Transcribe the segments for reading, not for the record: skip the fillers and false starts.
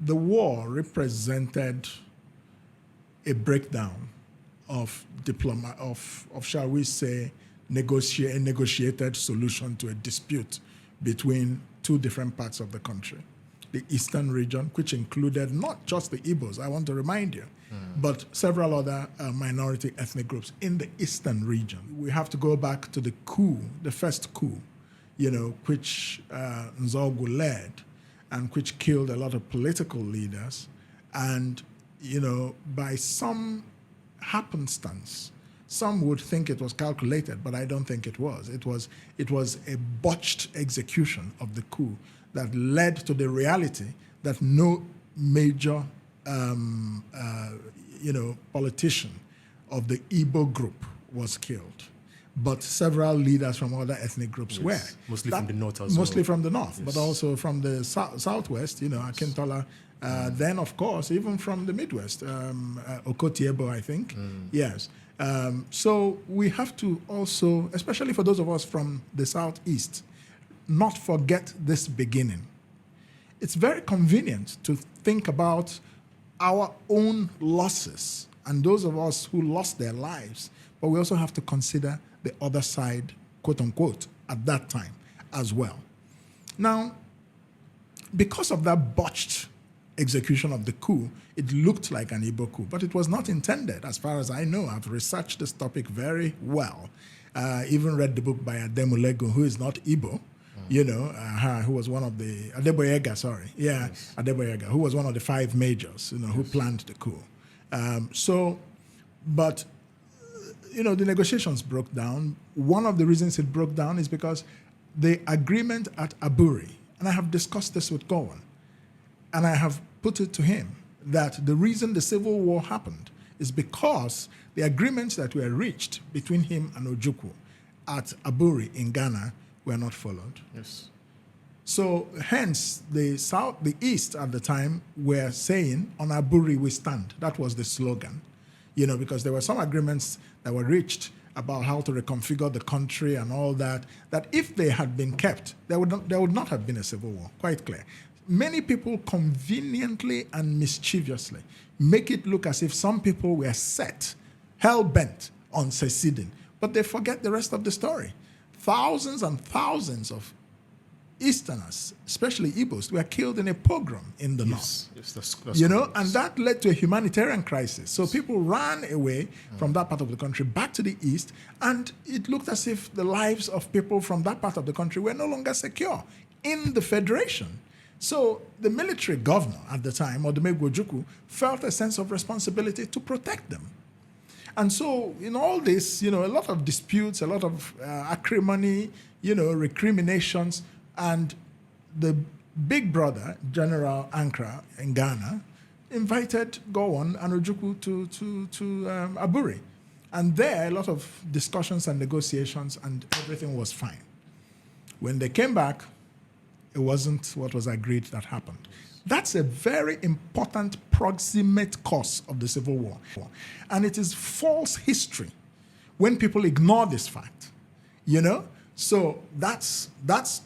the war represented a breakdown of shall we say, a negotiated solution to a dispute between two different parts of the country. The eastern region, which included not just the Igbos, I want to remind you, but several other minority ethnic groups in the eastern region. We have to go back to the coup, the first coup, which Nzogu led and which killed a lot of political leaders. And, by some happenstance, some would think it was calculated, but I don't think it was. It was a botched execution of the coup that led to the reality that no major, politician of the Igbo group was killed, but several leaders from other ethnic groups were. Mostly from the north as well. Mostly from the north, but also from the southwest, Akintola. Then, of course, even from the Midwest, Okotiebo, I think. Yes. So we have to also, especially for those of us from the southeast, not forget this beginning. It's very convenient to think about our own losses and those of us who lost their lives, but we also have to consider the other side, quote unquote, at that time as well. Now, because of that botched execution of the coup, it looked like an Igbo coup, but it was not intended, as far as I know. I've researched this topic very well. Even read the book by Ademulegu, who is not Igbo, who was one of the, Adeboyega, Adeboyega, who was one of the 5 majors, who planned the coup. But the negotiations broke down. One of the reasons it broke down is because the agreement at Aburi, and I have discussed this with Gowan, and I have put it to him that the reason the civil war happened is because the agreements that were reached between him and Ojukwu at Aburi in Ghana were not followed. Yes. So hence the East at the time were saying, on Aburi we stand. That was the slogan, because there were some agreements that were reached about how to reconfigure the country and all that, that if they had been kept, there would not have been a civil war, quite clear. Many people conveniently and mischievously make it look as if some people were set, hell-bent on seceding, but they forget the rest of the story. Thousands and thousands of Easterners, especially Igbos, were killed in a pogrom in the north. Yes, that's and that led to a humanitarian crisis. So people ran away from that part of the country back to the east, and it looked as if the lives of people from that part of the country were no longer secure in the federation. So the military governor at the time, Odumegwu Ojukwu, felt a sense of responsibility to protect them. And so in all this, a lot of disputes, a lot of acrimony, recriminations, and the big brother, General Ankara in Ghana, invited Gowon and Ojukwu to Aburi. And there, a lot of discussions and negotiations, and everything was fine. When they came back, it wasn't what was agreed that happened. That's a very important proximate cause of the Civil War. And it is false history when people ignore this fact, So that's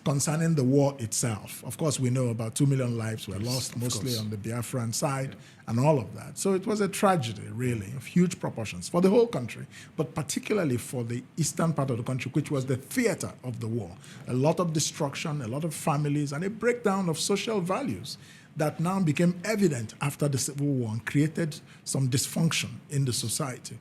concerning the war itself. Of course, we know about 2 million lives were lost, mostly on the Biafran side, and all of that. So it was a tragedy, really, of huge proportions for the whole country, but particularly for the eastern part of the country, which was the theater of the war. A lot of destruction, a lot of families, and a breakdown of social values that now became evident after the Civil War and created some dysfunction in the society.